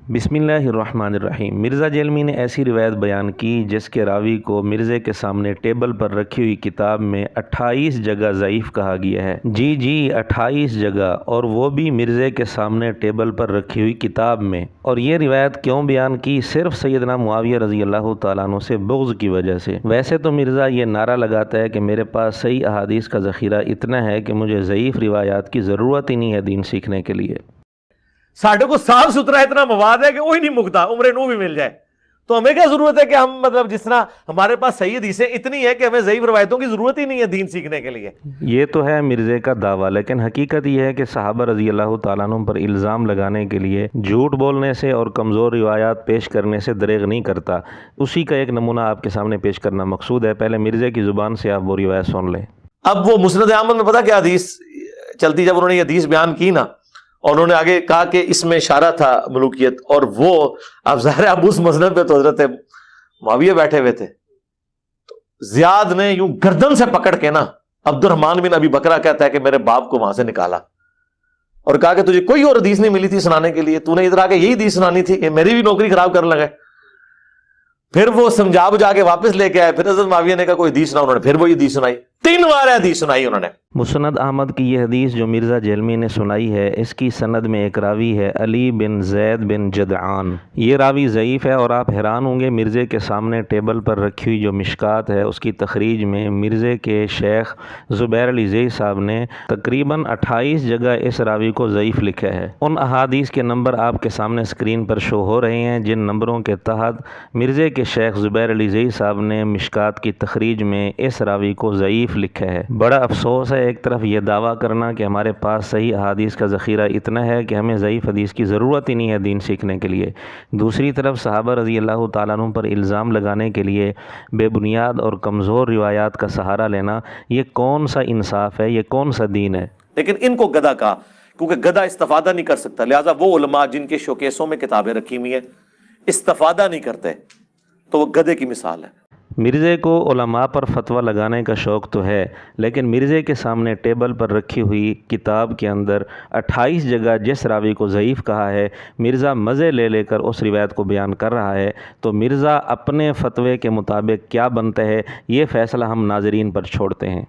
बिस्मिल्लाहिर्रहमानिर्रहीम। मिर्ज़ा जेलमी ने ऐसी रिवायत बयान की जिसके रावी को मिर्ज़े के सामने टेबल पर रखी हुई किताब में 28 जगह ज़ईफ़ कहा गया है। जी 28 जगह, और वो भी मिर्ज़े के सामने टेबल पर रखी हुई किताब में। और ये रिवायत क्यों बयान की? सिर्फ सैयदना मुआविया रज़ी अल्लाह तआला अन्हु से बुग़्ज़ की वजह से। वैसे तो मिर्ज़ा ये नारा लगाता है कि मेरे पास सही अहादीस का ज़ख़ीरा इतना है कि मुझे ज़ईफ़ रिवायात की ज़रूरत ही नहीं है दीन सीखने के लिए। साढ़े को साफ सुथरा इतना मवाद है कि वही नहीं मुकता, उम्र नू भी मिल जाए। तो हमें क्या जरूरत है कि हम मतलब जिस तरह हमारे पास सही हदीसें इतनी है कि हमें ज़ईफ़ रवायतों की जरूरत ही नहीं है दीन सीखने के लिए। ये तो है मिर्ज़े का दावा, लेकिन हकीकत ये है कि सहाबा रज़ी अल्लाह तआला अन्हुम पर इल्ज़ाम लगाने के लिए झूठ बोलने से और कमज़ोर रिवायात पेश करने से दरेग नहीं करता। उसी का एक नमूना आपके सामने पेश करना मकसूद है। पहले मिर्ज़े की ज़ुबान से आप वो रिवायत सुन लें। अब वो मुस्नद अहमद में पता क्या हदीस चलती, जब उन्होंने ये हदीस बयान की ना, और उन्होंने आगे कहा कि इसमें इशारा था मलूकियत, और वो अब ज़ाहिर है अब उस मसनद पे तो हज़रत मुआविया बैठे हुए थे, तो ज़ियाद ने यूं गर्दन से पकड़ के ना अब्दुर्रहमान बिन अबी बकरा कहता है कि मेरे बाप को वहां से निकाला और कहा कि तुझे कोई और हदीस नहीं मिली थी सुनाने के लिए, तूने इधर आके यही हदीस सुनानी थी, कि मेरी भी नौकरी खराब करने लगे। फिर वो समझा बुझा के वापस लेके आए। फिर हज़रत मुआविया ने कहा कोई हदीस सुना, उन्होंने फिर वो हदीस सुनाई। 3 बार हदीस सुनाई उन्होंने। मुस्नद अहमद की ये हदीस जो मिर्ज़ा जेलमी ने सुनाई है, इसकी सनद में एक रावी है अली बिन ज़ैद बिन जदआन। ये रावी ज़ईफ़ है और आप हैरान होंगे मिर्ज़े के सामने टेबल पर रखी हुई जो मिशकात है उसकी तखरीज में मिर्ज़े के शेख ज़ुबैर अली ज़ई साहब ने तकरीबन 28 जगह इस रावी को ज़ईफ़ लिखा है। उन अहादीस के नंबर आपके सामने स्क्रीन पर शो हो रहे हैं जिन नंबरों के तहत मिर्ज़े के शेख ज़ुबैर अली ज़ई साहब ने मिशकात की तखरीज में इस रावी को ज़ईफ़ लिखा है। बड़ा अफसोस है एक तरफ ये दावा करना कि हमारे पास सही अहादीस का ज़ख़ीरा इतना है कि हमें ज़ईफ़ हदीस की ज़रूरत ही नहीं है दीन सीखने के लिए। दूसरी तरफ सहाबा रज़ी अल्लाह तआला अन्हुम पर इल्ज़ाम लगाने के लिए बेबुनियाद और कमज़ोर रिवायात का सहारा लेना, ये कौन सा इंसाफ है, ये कौन सा दीन है? लेकिन इनको गधा कहा, क्योंकि गधा इस्तिफादा नहीं कर सकता, लिहाजा वो उलमा जिनके शोकेसों में किताबें रखी हुई हैं इस्तिफादा नहीं करते, तो वो गधे की मिसाल है। मिर्ज़े को उलमा पर फतवा लगाने का शौक़ तो है, लेकिन मिर्ज़े के सामने टेबल पर रखी हुई किताब के अंदर 28 जगह जिस रावी को ज़ईफ़ कहा है, मिर्ज़ा मज़े ले लेकर उस रिवायत को बयान कर रहा है, तो मिर्ज़ा अपने फतवे के मुताबिक क्या बनता है, ये फ़ैसला हम नाज़रीन पर छोड़ते हैं।